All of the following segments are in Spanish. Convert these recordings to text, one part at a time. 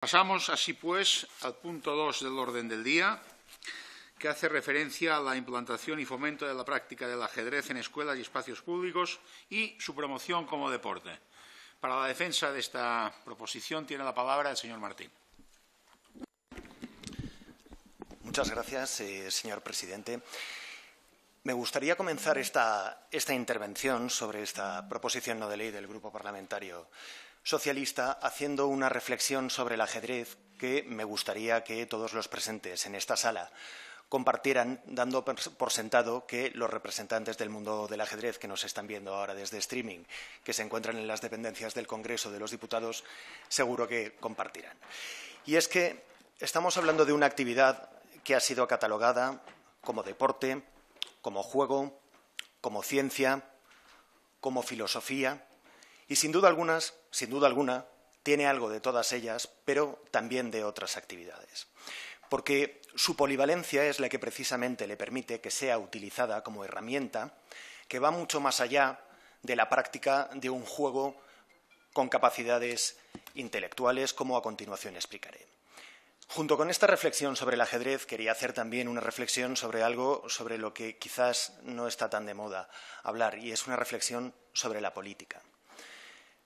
Pasamos, así pues, al punto 2 del orden del día, que hace referencia a la implantación y fomento de la práctica del ajedrez en escuelas y espacios públicos y su promoción como deporte. Para la defensa de esta proposición tiene la palabra el señor Martín. Muchas gracias, señor presidente. Me gustaría comenzar esta intervención sobre esta proposición no de ley del Grupo Parlamentario Socialista haciendo una reflexión sobre el ajedrez que me gustaría que todos los presentes en esta sala compartieran, dando por sentado que los representantes del mundo del ajedrez que nos están viendo ahora desde streaming, que se encuentran en las dependencias del Congreso de los Diputados, seguro que compartirán. Y es que estamos hablando de una actividad que ha sido catalogada como deporte, como juego, como ciencia, como filosofía y sin duda alguna, tiene algo de todas ellas, pero también de otras actividades. Porque su polivalencia es la que precisamente le permite que sea utilizada como herramienta que va mucho más allá de la práctica de un juego con capacidades intelectuales, como a continuación explicaré. Junto con esta reflexión sobre el ajedrez, quería hacer también una reflexión sobre algo sobre lo que quizás no está tan de moda hablar, y es una reflexión sobre la política.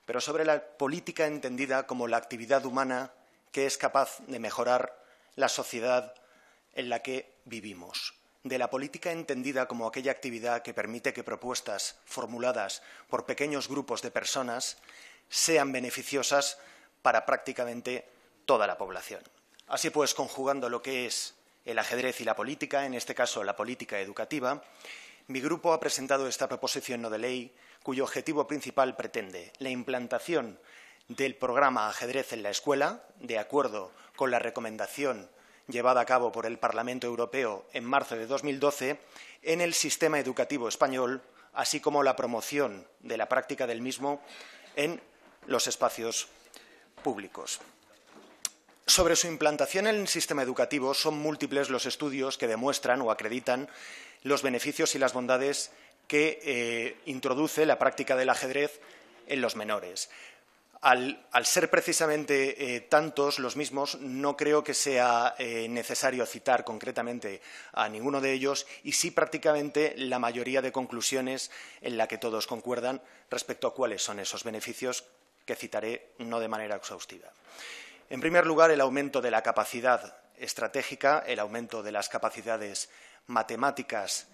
Pero sobre la política entendida como la actividad humana que es capaz de mejorar la sociedad en la que vivimos. De la política entendida como aquella actividad que permite que propuestas formuladas por pequeños grupos de personas sean beneficiosas para prácticamente toda la población. Así pues, conjugando lo que es el ajedrez y la política, en este caso la política educativa, mi grupo ha presentado esta proposición no de ley cuyo objetivo principal pretende la implantación del programa Ajedrez en la escuela, de acuerdo con la recomendación llevada a cabo por el Parlamento Europeo en marzo de 2012, en el sistema educativo español, así como la promoción de la práctica del mismo en los espacios públicos. Sobre su implantación en el sistema educativo son múltiples los estudios que demuestran o acreditan los beneficios y las bondades que introduce la práctica del ajedrez en los menores. Al ser precisamente tantos los mismos, no creo que sea necesario citar concretamente a ninguno de ellos y sí prácticamente la mayoría de conclusiones en la que todos concuerdan respecto a cuáles son esos beneficios que citaré no de manera exhaustiva. En primer lugar, el aumento de la capacidad estratégica, el aumento de las capacidades matemáticas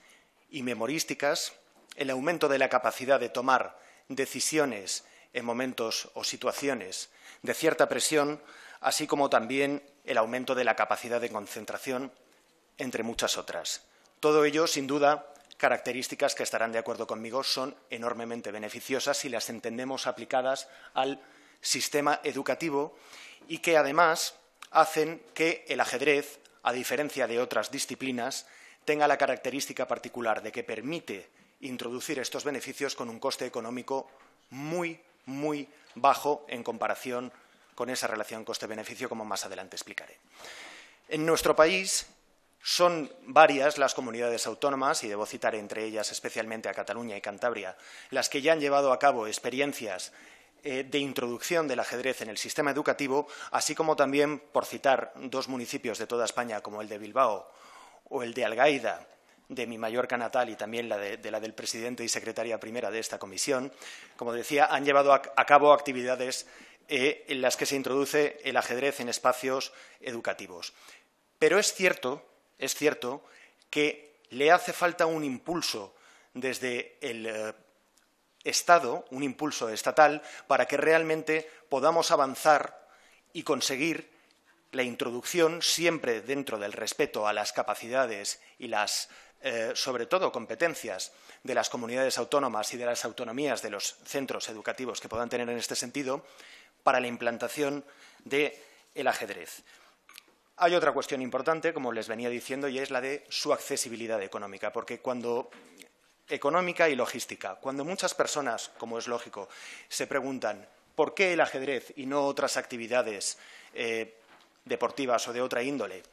y memorísticas, el aumento de la capacidad de tomar decisiones en momentos o situaciones de cierta presión, así como también el aumento de la capacidad de concentración, entre muchas otras. Todo ello, sin duda, características que estarán de acuerdo conmigo son enormemente beneficiosas si las entendemos aplicadas al sistema educativo y que, además, hacen que el ajedrez, a diferencia de otras disciplinas, tenga la característica particular de que permite introducir estos beneficios con un coste económico muy bajo en comparación con esa relación coste-beneficio, como más adelante explicaré. En nuestro país son varias las comunidades autónomas, y debo citar entre ellas especialmente a Cataluña y Cantabria, las que ya han llevado a cabo experiencias de introducción del ajedrez en el sistema educativo, así como también, por citar dos municipios de toda España, como el de Bilbao o el de Algaida, de mi Mallorca natal, y también la del presidente y secretaria primera de esta comisión, como decía, han llevado a cabo actividades en las que se introduce el ajedrez en espacios educativos. Pero es cierto que le hace falta un impulso desde el Estado, un impulso estatal, para que realmente podamos avanzar y conseguir la introducción, siempre dentro del respeto a las capacidades y las, sobre todo, competencias de las comunidades autónomas y de las autonomías de los centros educativos que puedan tener en este sentido, para la implantación del ajedrez. Hay otra cuestión importante, como les venía diciendo, y es la de su accesibilidad económica, porque económica y logística. Cuando muchas personas, como es lógico, se preguntan ¿por qué el ajedrez y no otras actividades deportivas o de otra índole?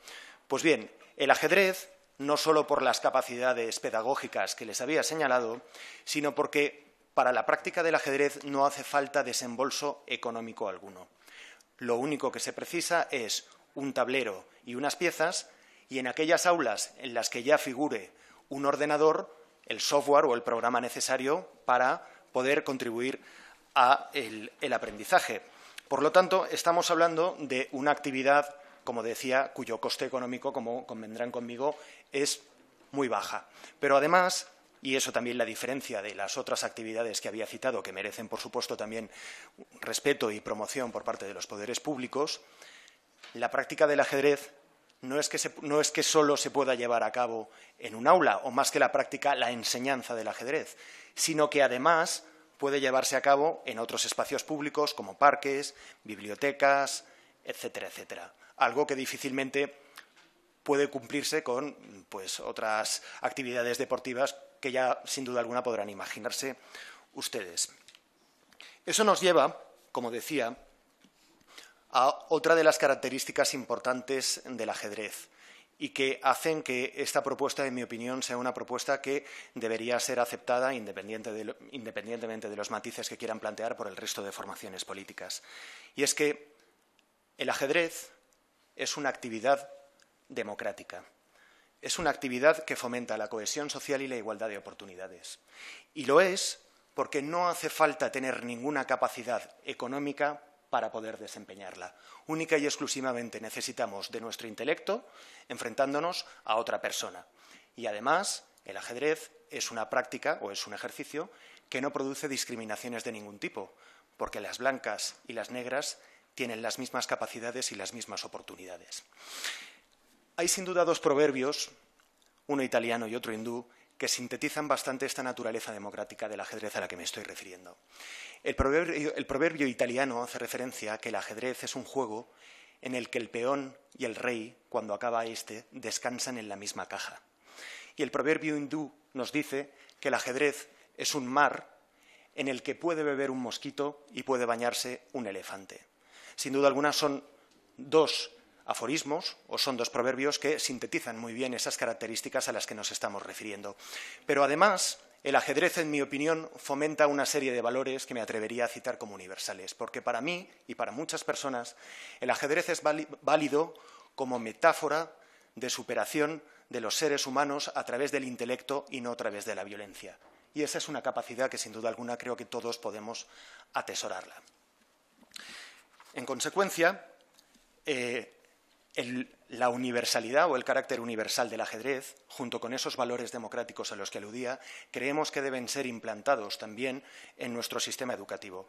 Pues bien, el ajedrez, no solo por las capacidades pedagógicas que les había señalado, sino porque para la práctica del ajedrez no hace falta desembolso económico alguno. Lo único que se precisa es un tablero y unas piezas, y en aquellas aulas en las que ya figure un ordenador, el software o el programa necesario para poder contribuir a el aprendizaje. Por lo tanto, estamos hablando de una actividad, como decía, cuyo coste económico, como convendrán conmigo, es muy baja. Pero además, y eso también la diferencia de las otras actividades que había citado, que merecen, por supuesto, también respeto y promoción por parte de los poderes públicos, la práctica del ajedrez no es que solo se pueda llevar a cabo en un aula, o más que la práctica, la enseñanza del ajedrez, sino que además puede llevarse a cabo en otros espacios públicos como parques, bibliotecas, etcétera, etcétera. Algo que difícilmente puede cumplirse con otras actividades deportivas que ya sin duda alguna podrán imaginarse ustedes. Eso nos lleva, como decía, a otra de las características importantes del ajedrez y que hacen que esta propuesta, en mi opinión, sea una propuesta que debería ser aceptada independientemente de los matices que quieran plantear por el resto de formaciones políticas. Y es que el ajedrez es una actividad democrática. Es una actividad que fomenta la cohesión social y la igualdad de oportunidades. Y lo es porque no hace falta tener ninguna capacidad económica para poder desempeñarla. Única y exclusivamente necesitamos de nuestro intelecto enfrentándonos a otra persona. Y además, el ajedrez es una práctica o es un ejercicio que no produce discriminaciones de ningún tipo, porque las blancas y las negras tienen las mismas capacidades y las mismas oportunidades. Hay sin duda dos proverbios, uno italiano y otro hindú, que sintetizan bastante esta naturaleza democrática del ajedrez a la que me estoy refiriendo. El proverbio italiano hace referencia a que el ajedrez es un juego en el que el peón y el rey, cuando acaba descansan en la misma caja. Y el proverbio hindú nos dice que el ajedrez es un mar en el que puede beber un mosquito y puede bañarse un elefante. Sin duda alguna son dos aforismos o son dos proverbios que sintetizan muy bien esas características a las que nos estamos refiriendo. Pero además, el ajedrez, en mi opinión, fomenta una serie de valores que me atrevería a citar como universales, porque para mí y para muchas personas el ajedrez es válido como metáfora de superación de los seres humanos a través del intelecto y no a través de la violencia. Y esa es una capacidad que, sin duda alguna, creo que todos podemos atesorarla. En consecuencia, la universalidad o el carácter universal del ajedrez, junto con esos valores democráticos a los que aludía, creemos que deben ser implantados también en nuestro sistema educativo.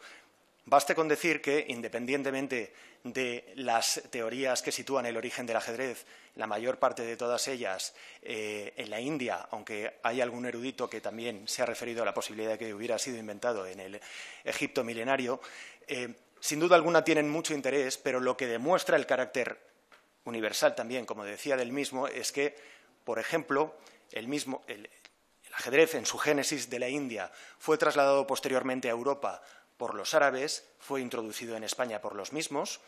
Baste con decir que, independientemente de las teorías que sitúan el origen del ajedrez, la mayor parte de todas ellas en la India, aunque hay algún erudito que también se ha referido a la posibilidad de que hubiera sido inventado en el Egipto milenario, sin duda alguna tienen mucho interés, pero lo que demuestra el carácter universal también, como decía, del mismo, es que, por ejemplo, el ajedrez en su génesis de la India fue trasladado posteriormente a Europa por los árabes, fue introducido en España por los mismos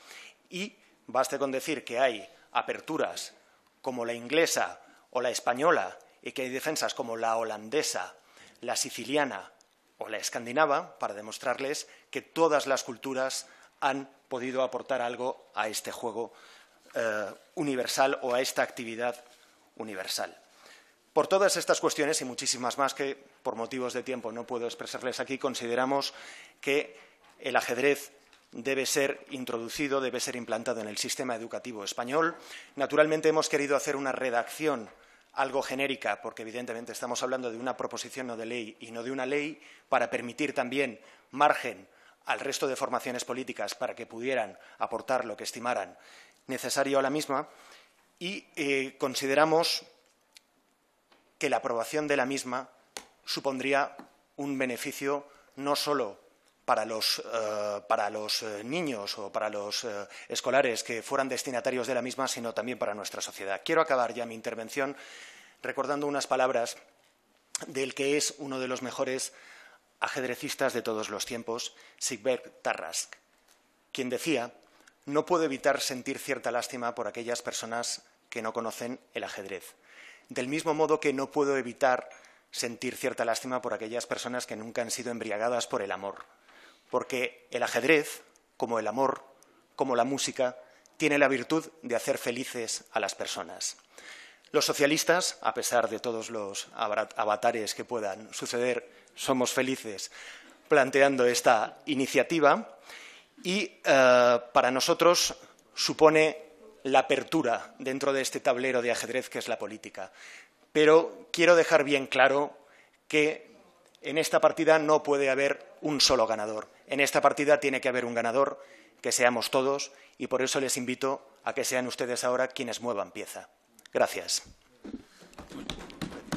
y baste con decir que hay aperturas como la inglesa o la española y que hay defensas como la holandesa, la siciliana o la escandinava para demostrarles que todas las culturas han podido aportar algo a este juego universal o a esta actividad universal. Por todas estas cuestiones y muchísimas más que por motivos de tiempo no puedo expresarles aquí, consideramos que el ajedrez debe ser introducido, debe ser implantado en el sistema educativo español. Naturalmente hemos querido hacer una redacción algo genérica, porque evidentemente estamos hablando de una proposición no de ley y no de una ley, para permitir también margen al resto de formaciones políticas para que pudieran aportar lo que estimaran necesario a la misma y consideramos que la aprobación de la misma supondría un beneficio no solo para los niños o para los escolares que fueran destinatarios de la misma, sino también para nuestra sociedad. Quiero acabar ya mi intervención recordando unas palabras del que es uno de los mejores ajedrecistas de todos los tiempos, Siegbert Tarrasch, quien decía: no puedo evitar sentir cierta lástima por aquellas personas que no conocen el ajedrez. Del mismo modo que no puedo evitar sentir cierta lástima por aquellas personas que nunca han sido embriagadas por el amor. Porque el ajedrez, como el amor, como la música, tiene la virtud de hacer felices a las personas. Los socialistas, a pesar de todos los avatares que puedan suceder, somos felices planteando esta iniciativa y para nosotros supone la apertura dentro de este tablero de ajedrez que es la política. Pero quiero dejar bien claro que en esta partida no puede haber un solo ganador. En esta partida tiene que haber un ganador, que seamos todos, y por eso les invito a que sean ustedes ahora quienes muevan pieza. Gracias.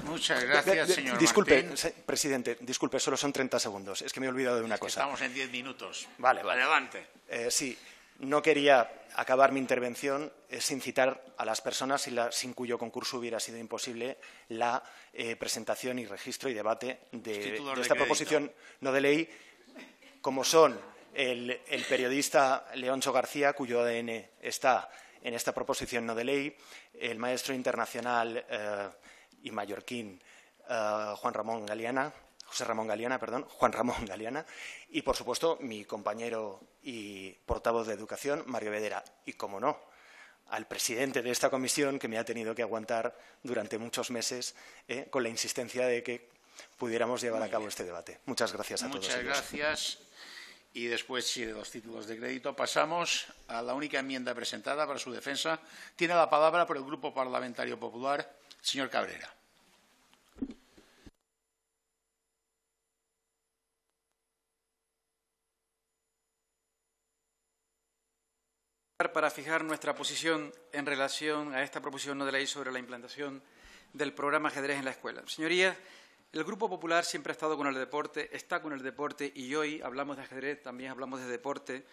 Muchas gracias, señor Disculpe, Martín. presidente, disculpe, solo son 30 segundos. Es que me he olvidado de una cosa. Estamos en 10 minutos. Vale. Adelante. Sí, no quería acabar mi intervención sin citar a las personas sin cuyo concurso hubiera sido imposible la presentación y registro y debate de esta proposición no de ley, como son el periodista Leoncho García, cuyo ADN está en esta proposición no de ley, el maestro internacional y mallorquín Juan Ramón Galeana, y, por supuesto, mi compañero y portavoz de Educación, Mario Vedera. Y, como no, al presidente de esta comisión, que me ha tenido que aguantar durante muchos meses con la insistencia de que pudiéramos llevar a cabo este debate. Muchas gracias a todos. Muchas gracias. Y después, sí, de los títulos de crédito, pasamos a la única enmienda presentada para su defensa. Tiene la palabra por el Grupo Parlamentario Popular, el señor Cabrera. Para fijar nuestra posición en relación a esta proposición no de ley sobre la implantación del programa ajedrez en la escuela. Señorías, el Grupo Popular siempre ha estado con el deporte, está con el deporte y hoy hablamos de ajedrez, también hablamos de deporte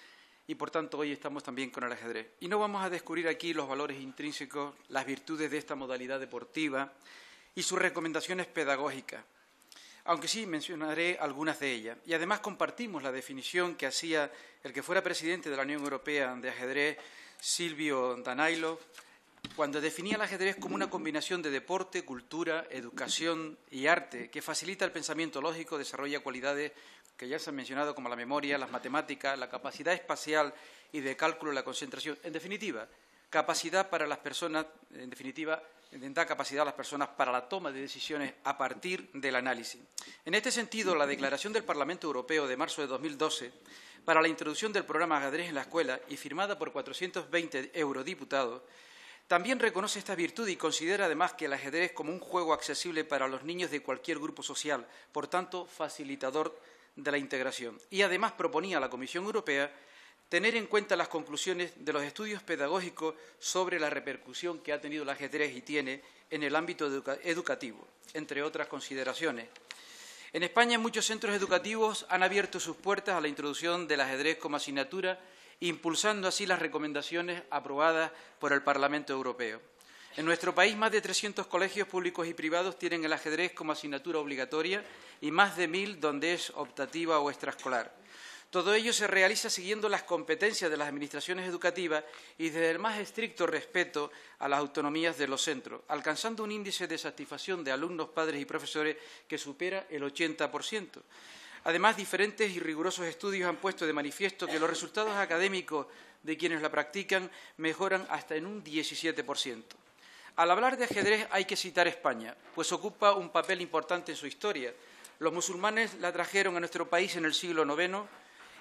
y, por tanto, hoy estamos también con el ajedrez. Y no vamos a descubrir aquí los valores intrínsecos, las virtudes de esta modalidad deportiva y sus recomendaciones pedagógicas, aunque sí mencionaré algunas de ellas. Y además compartimos la definición que hacía el que fuera presidente de la Unión Europea de ajedrez, Silvio Danailo, cuando definía el ajedrez como una combinación de deporte, cultura, educación y arte, que facilita el pensamiento lógico, desarrolla cualidades que ya se han mencionado como la memoria, las matemáticas, la capacidad espacial y de cálculo, la concentración. En definitiva, capacidad para las personas, da capacidad a las personas para la toma de decisiones a partir del análisis. En este sentido, la Declaración del Parlamento Europeo de marzo de 2012 para la introducción del programa ajedrez en la escuela y firmada por 420 eurodiputados también reconoce esta virtud y considera además que el ajedrez como un juego accesible para los niños de cualquier grupo social, por tanto, facilitador de la integración. Y además proponía a la Comisión Europea tener en cuenta las conclusiones de los estudios pedagógicos sobre la repercusión que ha tenido el ajedrez y tiene en el ámbito educativo, entre otras consideraciones. En España, muchos centros educativos han abierto sus puertas a la introducción del ajedrez como asignatura, impulsando así las recomendaciones aprobadas por el Parlamento Europeo. En nuestro país, más de 300 colegios públicos y privados tienen el ajedrez como asignatura obligatoria y más de 1000 donde es optativa o extraescolar. Todo ello se realiza siguiendo las competencias de las administraciones educativas y desde el más estricto respeto a las autonomías de los centros, alcanzando un índice de satisfacción de alumnos, padres y profesores que supera el 80%. Además, diferentes y rigurosos estudios han puesto de manifiesto que los resultados académicos de quienes la practican mejoran hasta en un 17%. Al hablar de ajedrez hay que citar España, pues ocupa un papel importante en su historia. Los musulmanes la trajeron a nuestro país en el siglo IX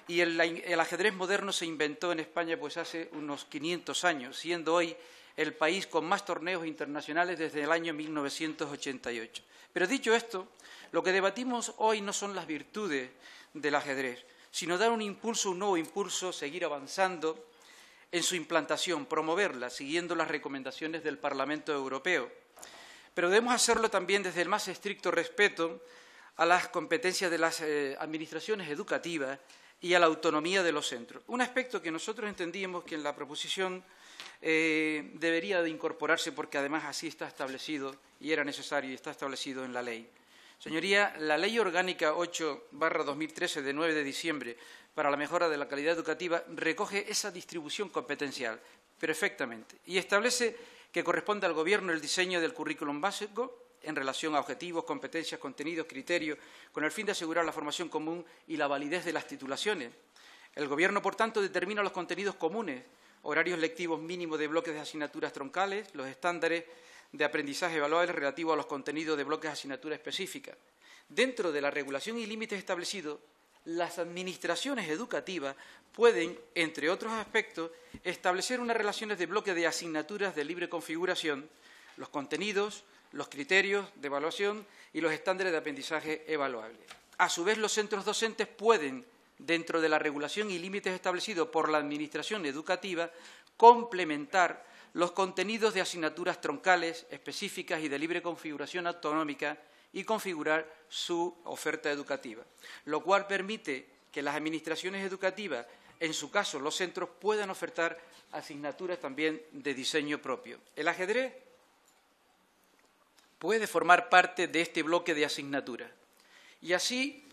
y el ajedrez moderno se inventó en España pues hace unos 500 años, siendo hoy el país con más torneos internacionales desde el año 1988. Pero dicho esto, lo que debatimos hoy no son las virtudes del ajedrez, sino dar un nuevo impulso, seguir avanzando en su implantación, promoverla, siguiendo las recomendaciones del Parlamento Europeo. Pero debemos hacerlo también desde el más estricto respeto a las competencias de las administraciones educativas y a la autonomía de los centros. Un aspecto que nosotros entendíamos que en la proposición debería de incorporarse porque además así está establecido y era necesario y está establecido en la ley. Señoría, la Ley Orgánica 8/2013 de 9 de diciembre para la mejora de la calidad educativa recoge esa distribución competencial perfectamente y establece que corresponde al Gobierno el diseño del currículum básico en relación a objetivos, competencias, contenidos, criterios, con el fin de asegurar la formación común y la validez de las titulaciones. El Gobierno, por tanto, determina los contenidos comunes, horarios lectivos mínimos de bloques de asignaturas troncales, los estándares de aprendizaje evaluables relativos a los contenidos de bloques de asignatura específica. Dentro de la regulación y límites establecidos, las administraciones educativas pueden, entre otros aspectos, establecer unas relaciones de bloque de asignaturas de libre configuración, los contenidos, los criterios de evaluación y los estándares de aprendizaje evaluable. A su vez, los centros docentes pueden, dentro de la regulación y límites establecidos por la Administración educativa, complementar los contenidos de asignaturas troncales, específicas y de libre configuración autonómica y configurar su oferta educativa, lo cual permite que las administraciones educativas, en su caso los centros, puedan ofertar asignaturas también de diseño propio. El ajedrez puede formar parte de este bloque de asignaturas y así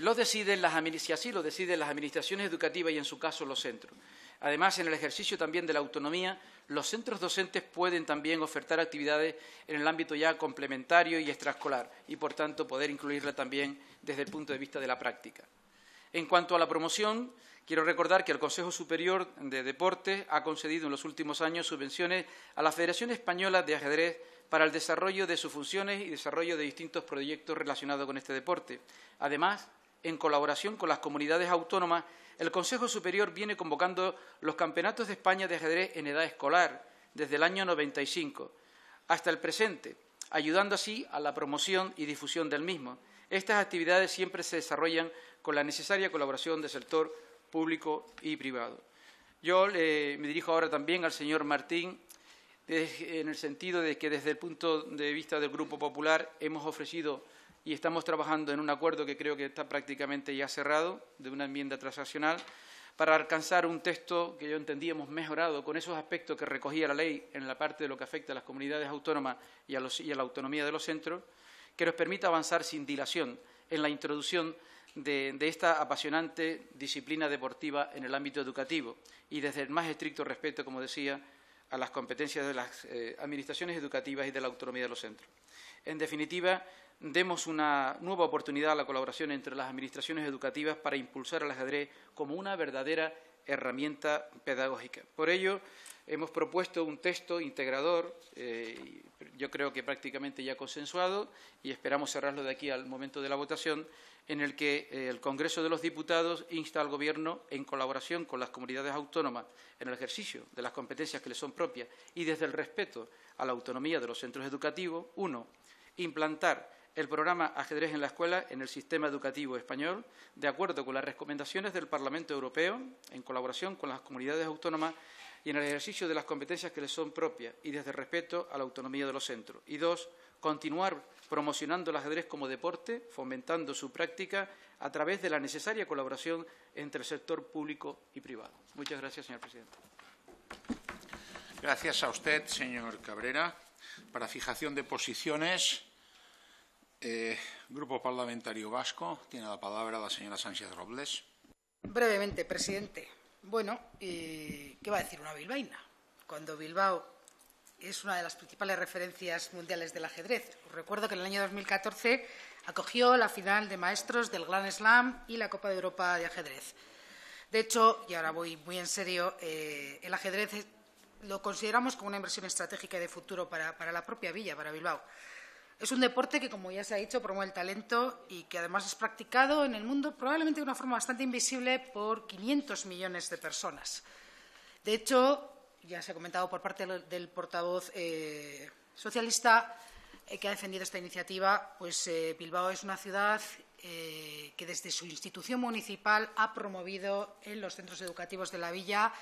lo deciden las administraciones educativas y, en su caso, los centros. Además, en el ejercicio también de la autonomía, los centros docentes pueden también ofertar actividades en el ámbito ya complementario y extraescolar y, por tanto, poder incluirla también desde el punto de vista de la práctica. En cuanto a la promoción, quiero recordar que el Consejo Superior de Deportes ha concedido en los últimos años subvenciones a la Federación Española de Ajedrez para el desarrollo de sus funciones y desarrollo de distintos proyectos relacionados con este deporte. Además, en colaboración con las comunidades autónomas, el Consejo Superior viene convocando los campeonatos de España de ajedrez en edad escolar desde el año 95 hasta el presente, ayudando así a la promoción y difusión del mismo. Estas actividades siempre se desarrollan con la necesaria colaboración del sector público y privado. Yo me dirijo ahora también al señor Martín, en el sentido de que desde el punto de vista del Grupo Popular hemos ofrecido y estamos trabajando en un acuerdo que creo que está prácticamente ya cerrado, de una enmienda transaccional, para alcanzar un texto que yo entendíamos mejorado con esos aspectos que recogía la ley en la parte de lo que afecta a las comunidades autónomas y a la autonomía de los centros, que nos permita avanzar sin dilación en la introducción de esta apasionante disciplina deportiva en el ámbito educativo y desde el más estricto respeto, como decía, a las competencias de las administraciones educativas y de la autonomía de los centros. En definitiva, demos una nueva oportunidad a la colaboración entre las administraciones educativas para impulsar el ajedrez como una verdadera herramienta pedagógica. Por ello, hemos propuesto un texto integrador, yo creo que prácticamente ya consensuado, y esperamos cerrarlo de aquí al momento de la votación, en el que el Congreso de los Diputados insta al Gobierno, en colaboración con las comunidades autónomas, en el ejercicio de las competencias que les son propias y desde el respeto a la autonomía de los centros educativos, 1. Implantar el programa Ajedrez en la Escuela en el sistema educativo español, de acuerdo con las recomendaciones del Parlamento Europeo, en colaboración con las comunidades autónomas y en el ejercicio de las competencias que les son propias y desde el respeto a la autonomía de los centros. Y 2. Continuar promocionando el ajedrez como deporte, fomentando su práctica a través de la necesaria colaboración entre el sector público y privado. Muchas gracias, señor presidente. Gracias a usted, señor Cabrera. Para fijación de posiciones, Grupo Parlamentario Vasco, tiene la palabra la señora Sánchez Robles. Brevemente, presidente. Bueno, ¿qué va a decir una bilbaína? Cuando Bilbao es una de las principales referencias mundiales del ajedrez. Os recuerdo que en el año 2014 acogió la final de maestros del Grand Slam y la Copa de Europa de ajedrez. De hecho, y ahora voy muy en serio, el ajedrez lo consideramos como una inversión estratégica y de futuro para la propia villa, para Bilbao. Es un deporte que, como ya se ha dicho, promueve el talento y que además es practicado en el mundo probablemente de una forma bastante invisible por 500 millones de personas. De hecho, ya se ha comentado por parte del portavoz socialista que ha defendido esta iniciativa, pues Bilbao es una ciudad que desde su institución municipal ha promovido en los centros educativos de la villa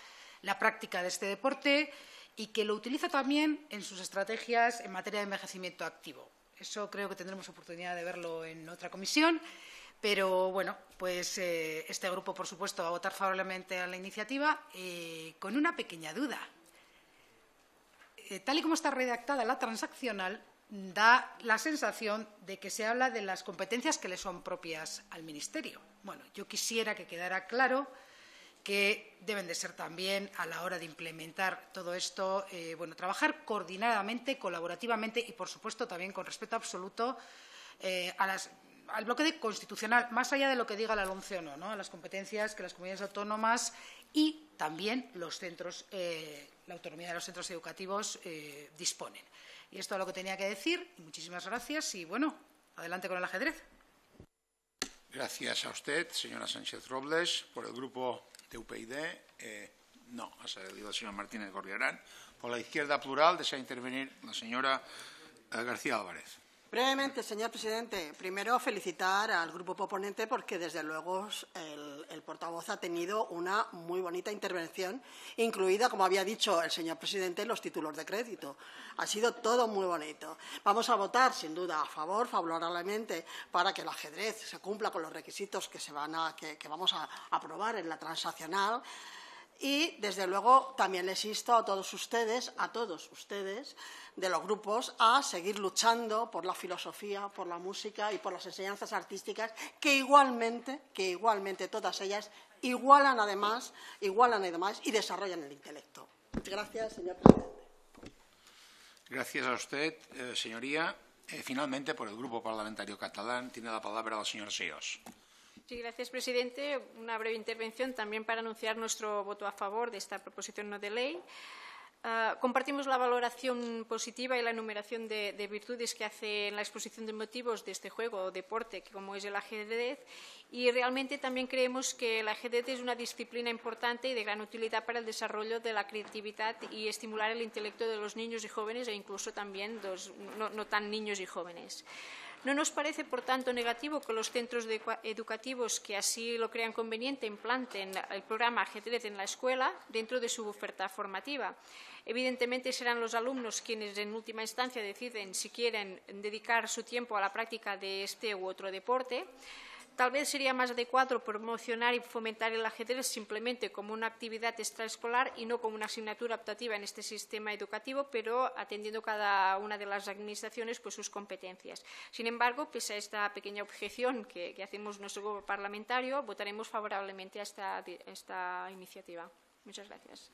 la práctica de este deporte y que lo utiliza también en sus estrategias en materia de envejecimiento activo. Eso creo que tendremos oportunidad de verlo en otra comisión, pero bueno, pues este grupo, por supuesto, va a votar favorablemente a la iniciativa con una pequeña duda. Tal y como está redactada la transaccional, da la sensación de que se habla de las competencias que le son propias al Ministerio. Bueno, yo quisiera que quedara claro que deben de ser también, a la hora de implementar todo esto, trabajar coordinadamente, colaborativamente y, por supuesto, también con respeto absoluto a las al bloque constitucional, más allá de lo que diga la LOMCE o no, ¿no? A las competencias que las comunidades autónomas y también los centros, la autonomía de los centros educativos disponen. Y esto es lo que tenía que decir. Muchísimas gracias y, bueno, adelante con el ajedrez. Gracias a usted, señora Sánchez Robles. Por el grupo de UPyD, no, ha salido el señor Martínez Gorriarán. Por la izquierda plural desea intervenir la señora García Álvarez. Brevemente, señor presidente, primero felicitar al grupo proponente porque, desde luego, el portavoz ha tenido una muy bonita intervención, incluida, como había dicho el señor presidente, los títulos de crédito. Ha sido todo muy bonito. Vamos a votar, sin duda, a favor, favorablemente, para que el ajedrez se cumpla con los requisitos que vamos a aprobar en la transaccional. Y, desde luego, también les insto a todos ustedes de los grupos a seguir luchando por la filosofía, por la música y por las enseñanzas artísticas que igualmente todas ellas igualan además y desarrollan el intelecto. Gracias, señor presidente. Gracias a usted, señoría. Finalmente, por el Grupo Parlamentario Catalán, tiene la palabra la señora Síos. Sí, gracias, presidente. Una breve intervención también para anunciar nuestro voto a favor de esta proposición no de ley. Compartimos la valoración positiva y la enumeración de virtudes que hace en la exposición de motivos de este juego o deporte, como es el ajedrez, y realmente también creemos que el ajedrez es una disciplina importante y de gran utilidad para el desarrollo de la creatividad y estimular el intelecto de los niños y jóvenes e incluso también los no tan niños y jóvenes. No nos parece, por tanto, negativo que los centros educativos que así lo crean conveniente implanten el programa ajedrez en la escuela dentro de su oferta formativa. Evidentemente, serán los alumnos quienes, en última instancia, deciden si quieren dedicar su tiempo a la práctica de este u otro deporte. Tal vez sería más adecuado promocionar y fomentar el ajedrez simplemente como una actividad extraescolar y no como una asignatura optativa en este sistema educativo, pero atendiendo cada una de las administraciones pues, sus competencias. Sin embargo, pese a esta pequeña objeción que hacemos nuestro grupo parlamentario, votaremos favorablemente a esta iniciativa. Muchas gracias.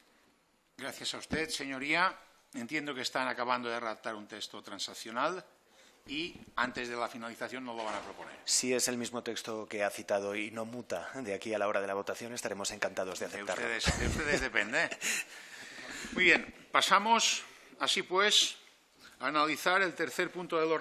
Gracias a usted, señoría. Entiendo que están acabando de redactar un texto transaccional y antes de la finalización no lo van a proponer. Si es el mismo texto que ha citado y no muta de aquí a la hora de la votación, estaremos encantados de aceptarlo. De ustedes depende. Muy bien, pasamos, así pues, a analizar el tercer punto del orden.